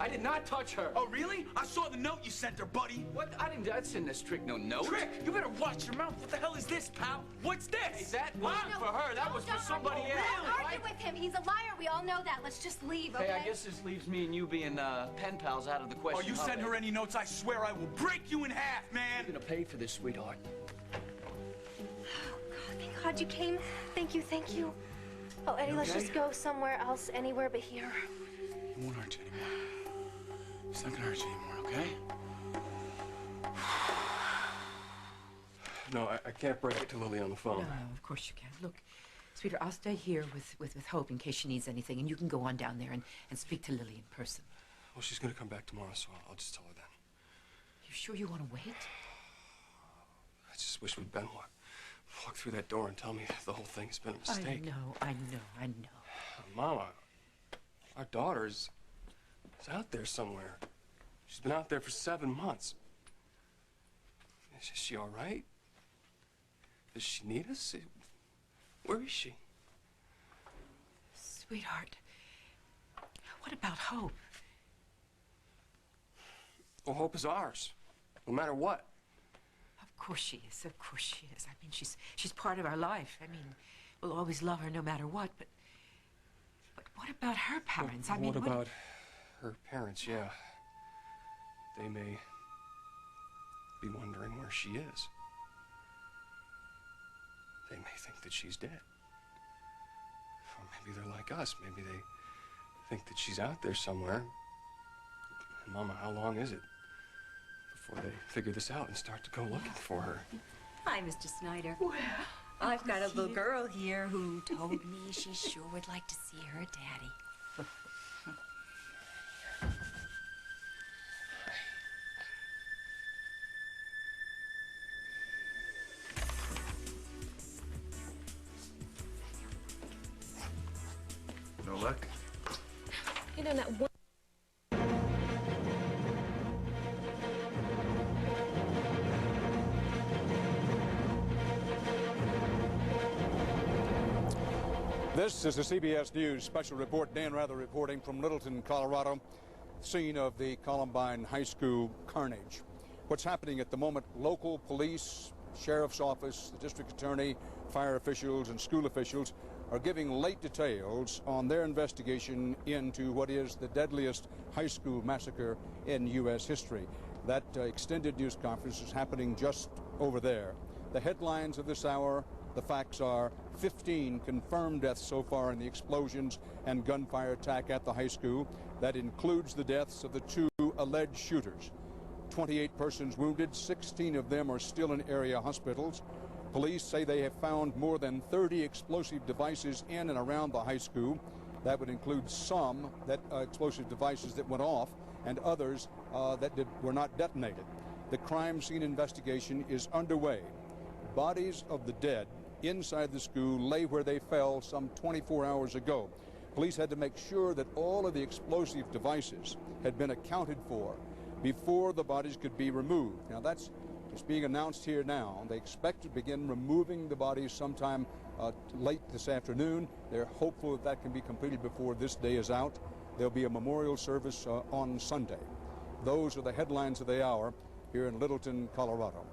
I did not touch her. Oh, really? I saw the note you sent her, buddy. What? I'd send this trick no note. Trick? You better watch your mouth. What the hell is this, pal? What's this? Hey, that wasn't for her. That was for somebody else. Don't argue with him. He's a liar. We all know that. Let's just leave, okay? Hey, I guess this leaves me and you being pen pals out of the question. Oh, you send her any notes, I swear I will break you in half, man. You're gonna pay for this, sweetheart. Oh, God, thank God you came. Thank you, thank you. Oh, Eddie, let's just go somewhere else, anywhere but here. It won't hurt you anymore. It's not gonna hurt you anymore, okay? No, I can't break it to Lily on the phone. No, of course you can. Look, sweetheart, I'll stay here with Hope in case she needs anything, and you can go on down there and speak to Lily in person. Well, she's gonna come back tomorrow, so I'll just tell her then. You sure you want to wait? I just wish we'd been walk through that door and tell me the whole thing's been a mistake. I know. Mama, our daughter's out there somewhere. She's been out there for 7 months. Is she all right? Does she need us? Where is she? Sweetheart, what about Hope? Well, Hope is ours, no matter what. Of course she is. Of course she is. I mean, she's part of our life. I mean, we'll always love her no matter what. But what about her parents? Well, what about her parents? Yeah, they may be wondering where she is. They may think that she's dead. Or maybe they're like us. Maybe they think that she's out there somewhere. And Mama, how long is it before they figure this out and start to go looking for her? Hi, Mr. Snyder. Well, I've got a little girl here who told me she sure would like to see her daddy. No luck? You know, that one... This is the CBS News special report. Dan Rather reporting from Littleton, Colorado, scene of the Columbine High School carnage. What's happening at the moment, local police, sheriff's office, the district attorney, fire officials, and school officials are giving late details on their investigation into what is the deadliest high school massacre in U.S. history. That extended news conference is happening just over there. The headlines of this hour, the facts are 15 confirmed deaths so far in the explosions and gunfire attack at the high school. That includes the deaths of the 2 alleged shooters. 28 persons wounded, 16 of them are still in area hospitals. Police say they have found more than 30 explosive devices in and around the high school. That would include some explosive devices that went off and others that were not detonated. The crime scene investigation is underway. Bodies of the dead inside the school lay where they fell some 24 hours ago. Police had to make sure that all of the explosive devices had been accounted for before the bodies could be removed. Now that's being announced here now. They expect to begin removing the bodies sometime late this afternoon. They're hopeful that that can be completed before this day is out. There'll be a memorial service on Sunday. Those are the headlines of the hour here in Littleton, Colorado.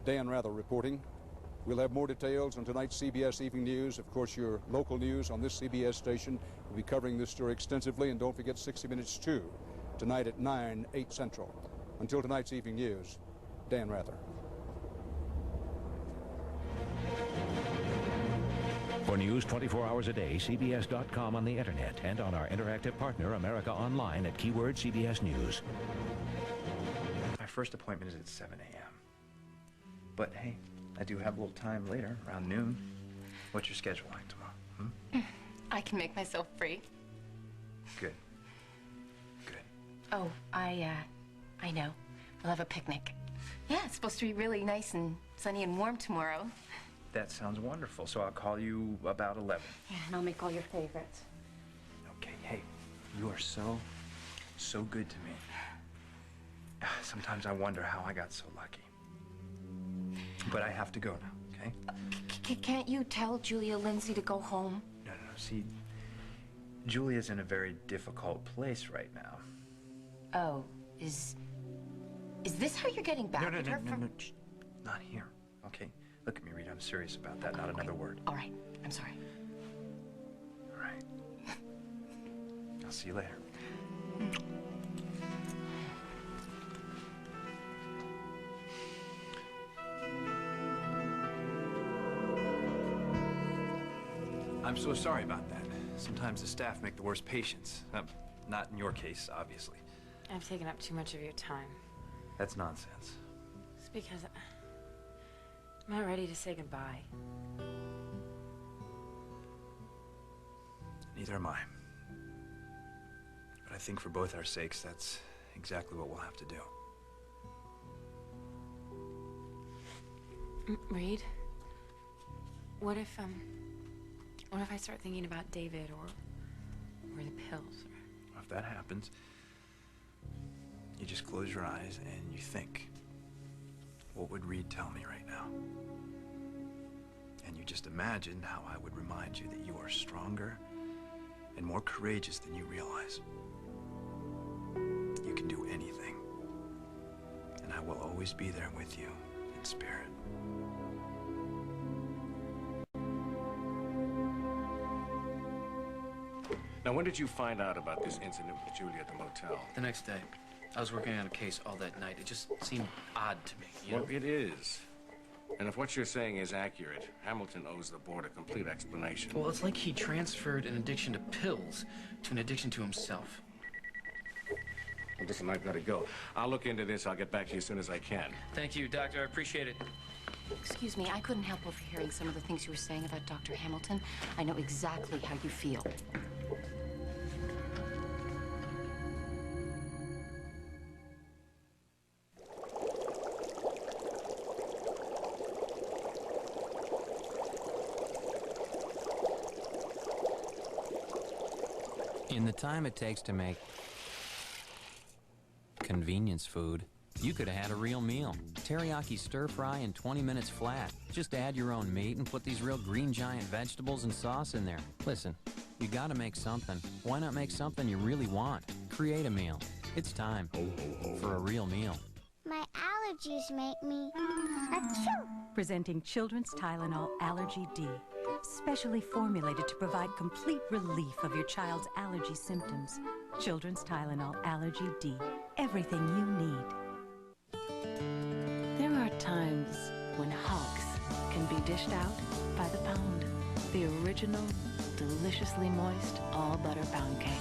Dan Rather reporting. We'll have more details on tonight's CBS Evening News. Of course, your local news on this CBS station will be covering this story extensively. And don't forget 60 Minutes 2 tonight at 9, 8 Central. Until tonight's Evening News, Dan Rather. For news 24 hours a day, CBS.com on the internet and on our interactive partner, America Online, at keyword CBS News. My first appointment is at 7 a.m. But hey, I do have a little time later, around noon. What's your schedule like tomorrow? I can make myself free. Good. Oh, I know. We'll have a picnic. Yeah, it's supposed to be really nice and sunny and warm tomorrow. That sounds wonderful. So I'll call you about 11. Yeah, and I'll make all your favorites. Okay, hey, you are so good to me. Sometimes I wonder how I got so lucky. But I have to go now, okay? Can't you tell Julia Lindsay to go home? No. See, Julia's in a very difficult place right now. Oh, is this how you're getting back at her? No. Shh. Not here, okay? Look at me, Rita. I'm serious about that. Not another word. All right. I'm sorry. All right. I'll see you later. I'm so sorry about that. Sometimes the staff make the worst patients. Not in your case, obviously. I've taken up too much of your time. That's nonsense. It's because I'm not ready to say goodbye. Neither am I. But I think for both our sakes, that's exactly what we'll have to do. Reed, what if I start thinking about David or the pills? If that happens, you just close your eyes and you think, what would Reed tell me right now? And you just imagine how I would remind you that you are stronger and more courageous than you realize. You can do anything. And I will always be there with you in spirit. Now, when did you find out about this incident with Julia at the motel? The next day. I was working on a case all that night. It just seemed odd to me, you know? Well, it is. And if what you're saying is accurate, Hamilton owes the board a complete explanation. Well, it's like he transferred an addiction to pills to an addiction to himself. Well, listen, I've got to go. I'll look into this. I'll get back to you as soon as I can. Thank you, Doctor. I appreciate it. Excuse me, I couldn't help overhearing some of the things you were saying about Dr. Hamilton. I know exactly how you feel. In the time it takes to make convenience food, you could have had a real meal. Teriyaki stir fry in 20 minutes flat. Just add your own meat and put these real green giant vegetables and sauce in there. Listen, you gotta make something. Why not make something you really want? Create a meal. It's time for a real meal. My allergies make me achoo. Presenting Children's Tylenol Allergy D. Specially formulated to provide complete relief of your child's allergy symptoms. Children's Tylenol Allergy D. Everything you need. There are times when hulks can be dished out by the pound. The original, deliciously moist, all-butter pound cake.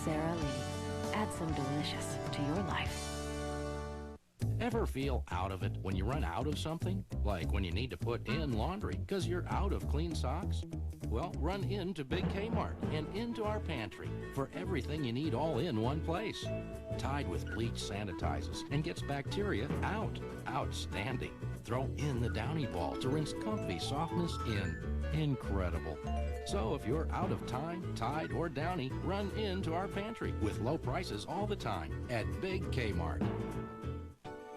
Sara Lee. Add some delicious to your life. Ever feel out of it when you run out of something? Like when you need to put in laundry because you're out of clean socks? Well, run into Big Kmart and into our pantry for everything you need all in one place. Tide with bleach sanitizes and gets bacteria out. Outstanding. Throw in the Downy Ball to rinse comfy softness in. Incredible. So if you're out of time, Tide, or Downy, run into our pantry with low prices all the time at Big Kmart.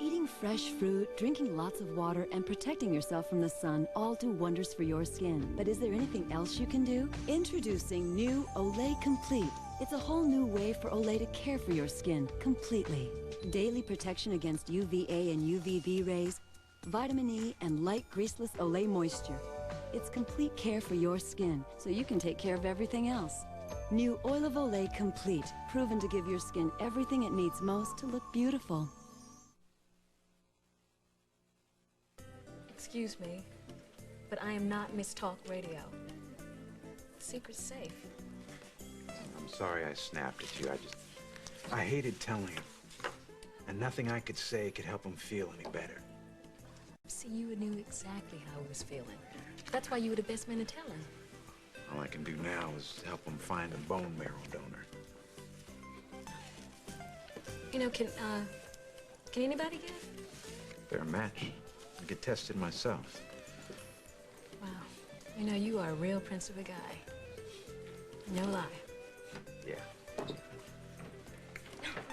Eating fresh fruit, drinking lots of water, and protecting yourself from the sun all do wonders for your skin. But is there anything else you can do? Introducing new Olay Complete. It's a whole new way for Olay to care for your skin completely. Daily protection against UVA and UVB rays, vitamin E, and light greaseless Olay moisture. It's complete care for your skin, so you can take care of everything else. New Oil of Olay Complete, proven to give your skin everything it needs most to look beautiful. Excuse me, but I am not Miss Talk Radio. The secret's safe. I'm sorry I snapped at you. I hated telling him. And nothing I could say could help him feel any better. See, you knew exactly how I was feeling. That's why you were the best man to tell him. All I can do now is help him find a bone marrow donor. You know, can anybody get it? Fair match. I get tested myself. Wow. You know, you are a real prince of a guy. No lie. Yeah.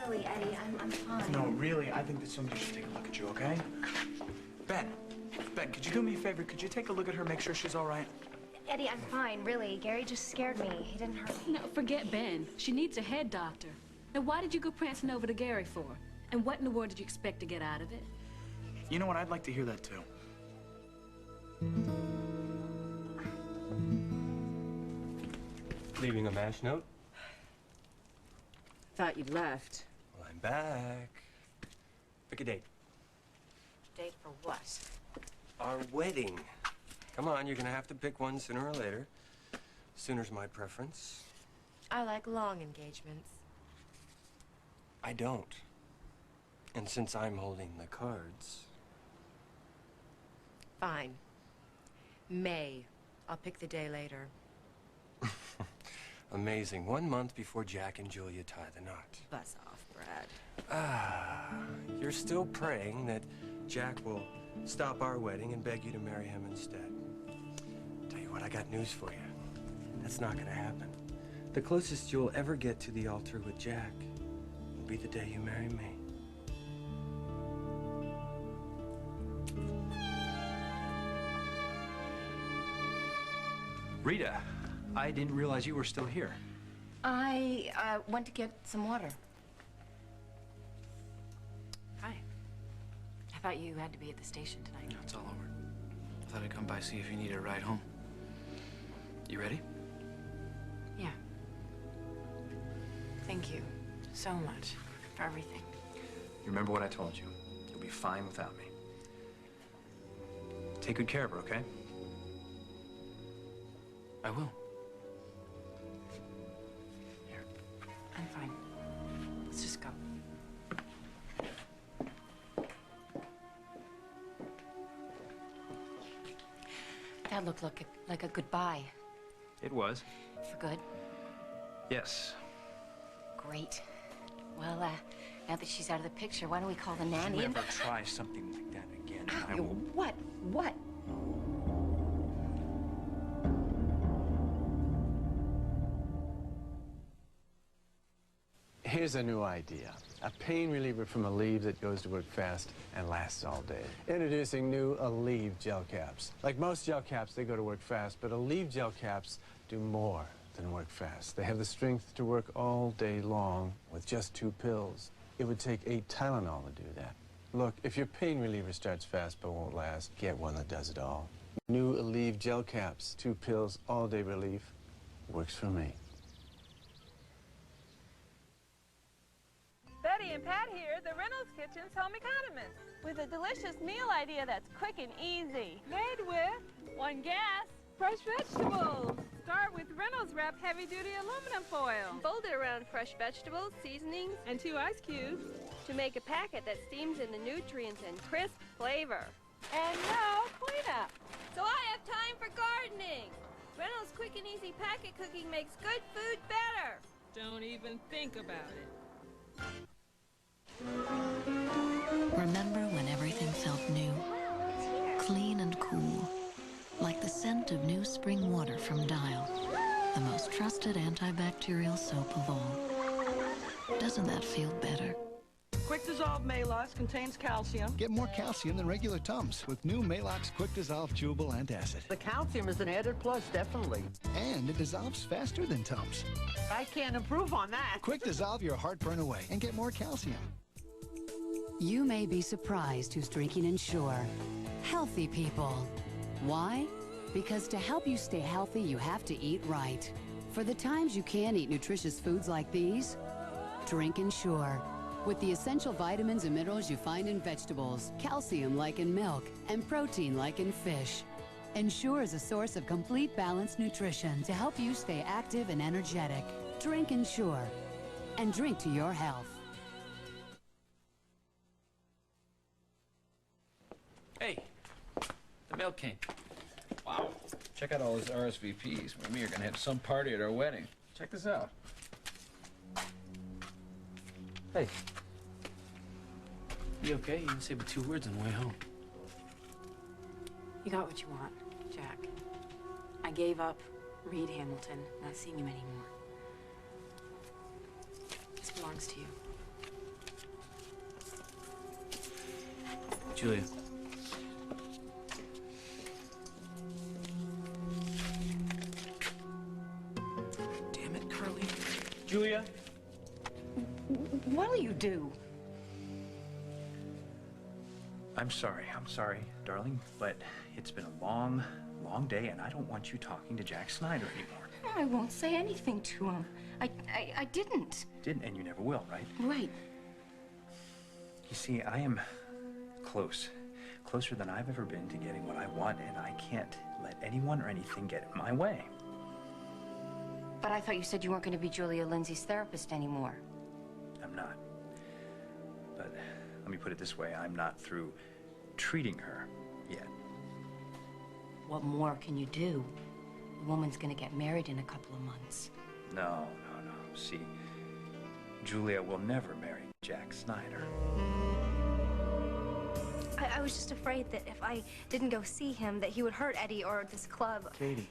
Really, Eddie, I'm fine. No, really, I think that somebody should take a look at you, okay? Ben, could you do me a favor? Could you take a look at her, make sure she's all right? Eddie, I'm fine, really. Gary just scared me. He didn't hurt me. No, forget Ben. She needs a head doctor. Now, why did you go prancing over to Gary for? And what in the world did you expect to get out of it? You know what? I'd like to hear that, too. Leaving a MASH note? Thought you'd left. Well, I'm back. Pick a date. Date for what? Our wedding. Come on, you're gonna have to pick one sooner or later. Sooner's my preference. I like long engagements. I don't. And since I'm holding the cards... Fine. May. I'll pick the day later. Amazing. 1 month before Jack and Julia tie the knot. Buzz off, Brad. Ah, you're still praying that Jack will stop our wedding and beg you to marry him instead. Tell you what, I got news for you. That's not gonna happen. The closest you'll ever get to the altar with Jack will be the day you marry me. Rita, I didn't realize you were still here. I went to get some water. Hi. I thought you had to be at the station tonight. No, it's all over. I thought I'd come by, see if you needed a ride home. You ready? Yeah. Thank you so much for everything. You remember what I told you. You'll be fine without me. Take good care of her, okay? I will. I'm fine. Let's just go. That looked like a goodbye. It was. For good? Yes. Great. Well, now that she's out of the picture, why don't we call the nanny If you and... ever try something like that again, I will... What? What? Here's a new idea. A pain reliever from Aleve that goes to work fast and lasts all day. Introducing new Aleve gel caps. Like most gel caps, they go to work fast, but Aleve gel caps do more than work fast. They have the strength to work all day long with just 2 pills. It would take 8 Tylenol to do that. Look, if your pain reliever starts fast but won't last, get one that does it all. New Aleve gel caps, 2 pills, all-day relief. Works for me. Betty and Pat here, the Reynolds Kitchen's home economists, with a delicious meal idea that's quick and easy. Made with 1 gas, fresh vegetables. Start with Reynolds Wrap heavy-duty aluminum foil. Fold it around fresh vegetables, seasonings, and 2 ice cubes to make a packet that steams in the nutrients and crisp flavor. And no cleanup. So I have time for gardening. Reynolds Quick and Easy Packet Cooking makes good food better. Don't even think about it. Remember when everything felt new, clean and cool, like the scent of new spring water from Dial, the most trusted antibacterial soap of all. Doesn't that feel better? Quick Dissolve Maalox contains calcium. Get more calcium than regular Tums with new Maalox Quick Dissolve Chewable Antacid. The calcium is an added plus, definitely. And it dissolves faster than Tums. I can't improve on that. Quick Dissolve your heartburn away and get more calcium. You may be surprised who's drinking Ensure. Healthy people. Why? Because to help you stay healthy, you have to eat right. For the times you can't eat nutritious foods like these, drink Ensure. With the essential vitamins and minerals you find in vegetables, calcium like in milk, and protein like in fish. Ensure is a source of complete balanced nutrition to help you stay active and energetic. Drink Ensure. And drink to your health. Hey, the mail came. Wow. Check out all those RSVPs. Me and me are gonna have some party at our wedding. Check this out. Hey. You okay? You didn't say but 2 words on the way home. You got what you want, Jack. I gave up Reed Hamilton, not seeing him anymore. This belongs to you. Julia. Damn it, Curly. Julia? What'll you do? I'm sorry, darling, but it's been a long, long day, and I don't want you talking to Jack Snyder anymore. I won't say anything to him. I didn't. Didn't, and you never will, right? Right. You see, I am closer than I've ever been to getting what I want, and I can't let anyone or anything get in my way. But I thought you said you weren't going to be Julia Lindsay's therapist anymore. I'm not. But let me put it this way, I'm not through treating her yet. What more can you do? The woman's going to get married in a couple of months. No. See, Julia will never marry Jack Snyder. I was just afraid that if I didn't go see him, that he would hurt Eddie or this club. Katie,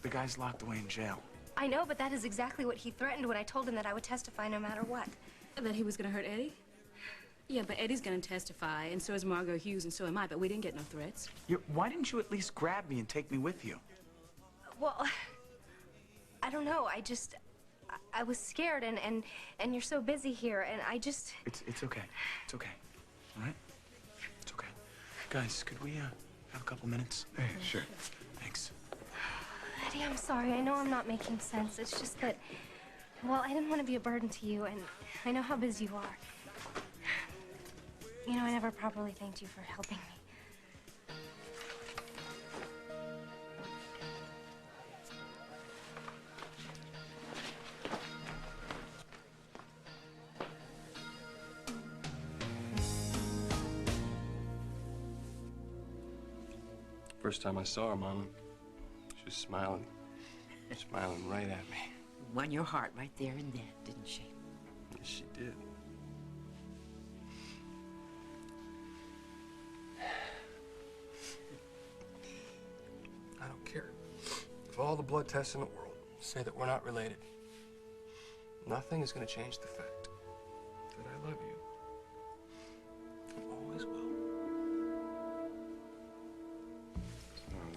the guy's locked away in jail. I know, but that is exactly what he threatened when I told him that I would testify no matter what. That he was gonna hurt Eddie? Yeah, but Eddie's gonna testify, and so is Margot Hughes, and so am I, but we didn't get no threats. Why didn't you at least grab me and take me with you? Well, I don't know. I was scared, and you're so busy here, and I just... It's okay. It's okay. All right? It's okay. Guys, could we have a couple minutes? Hey, sure. Thanks. Eddie, I'm sorry. I know I'm not making sense. It's just that, well, I didn't want to be a burden to you, and I know how busy you are. You know, I never properly thanked you for helping me. First time I saw her, Mama, she was smiling right at me. Won your heart right there and then, didn't she? Yes, she did. I don't care if all the blood tests in the world say that we're not related. Nothing is going to change the fact that I love you. And always will.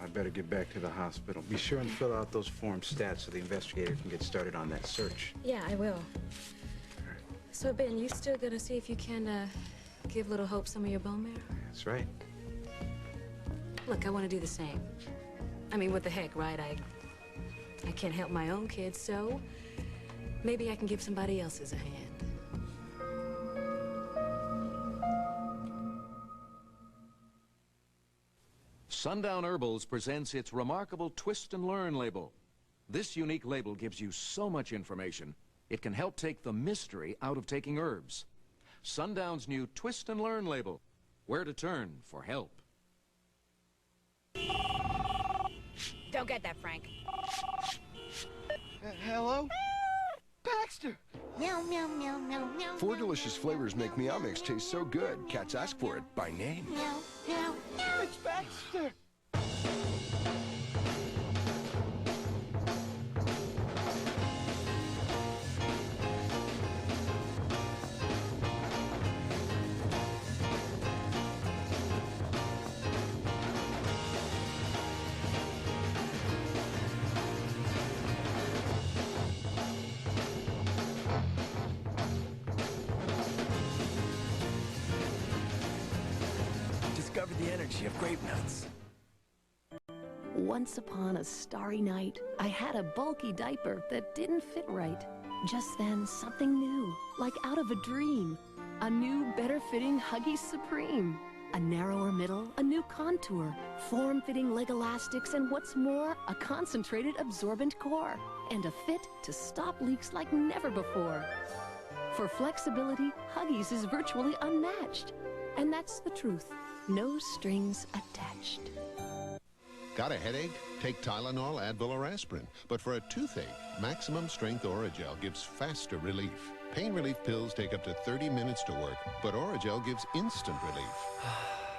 I better get back to the hospital. Be sure and fill out those form stats so the investigator can get started on that search. Yeah, I will. So, Ben, you still gonna see if you can, give Little Hope some of your bone marrow? That's right. Look, I want to do the same. I mean, what the heck, right? I can't help my own kids, so maybe I can give somebody else's a hand. Sundown Herbals presents its remarkable Twist and Learn label. This unique label gives you so much information, it can help take the mystery out of taking herbs. Sundown's new Twist and Learn label. Where to turn for help. Don't get that, Frank. Hello? Baxter! Meow, meow, meow, meow, meow. 4 delicious flavors make Meow Mix taste so good, cats ask for it by name. Meow, meow, meow. It's Baxter! Discover the energy of grape nuts. Once upon a starry night, I had a bulky diaper that didn't fit right. Just then, something new, like out of a dream. A new, better-fitting Huggies Supreme. A narrower middle, a new contour, form-fitting leg elastics, and what's more, a concentrated absorbent core. And a fit to stop leaks like never before. For flexibility, Huggies is virtually unmatched. And that's the truth. No strings attached. Got a headache? Take Tylenol, Advil, or aspirin. But for a toothache, Maximum Strength Oragel gives faster relief. Pain relief pills take up to 30 minutes to work, but Oragel gives instant relief.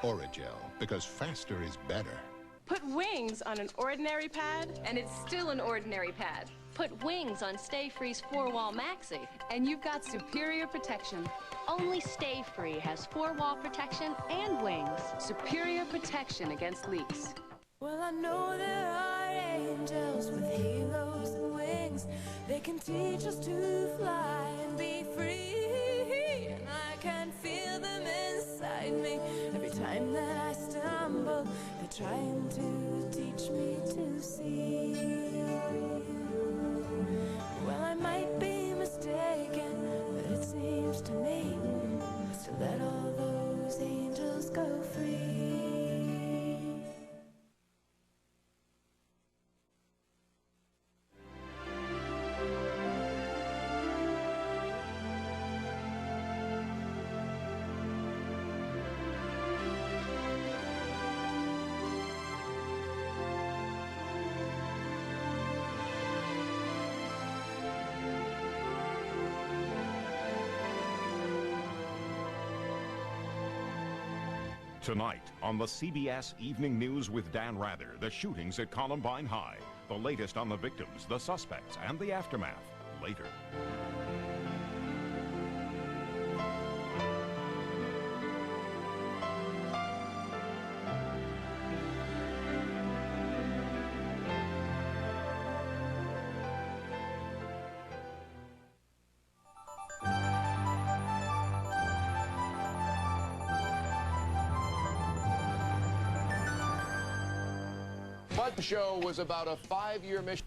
Oragel, because faster is better. Put wings on an ordinary pad, and it's still an ordinary pad. Put wings on Stay Free's 4-Wall Maxi, and you've got superior protection. Only Stay Free has 4-wall protection and wings. Superior protection against leaks. Well, I know there are angels with halos and wings. They can teach us to fly and be free. And I can feel them inside me. Every time that I stumble, they're trying to teach me to see. Well, I might be mistaken, but it seems to me to let all those angels go free. Tonight on the CBS Evening News with Dan Rather, the shootings at Columbine High. The latest on the victims, the suspects, and the aftermath. Later. Show was about a 5-year mission.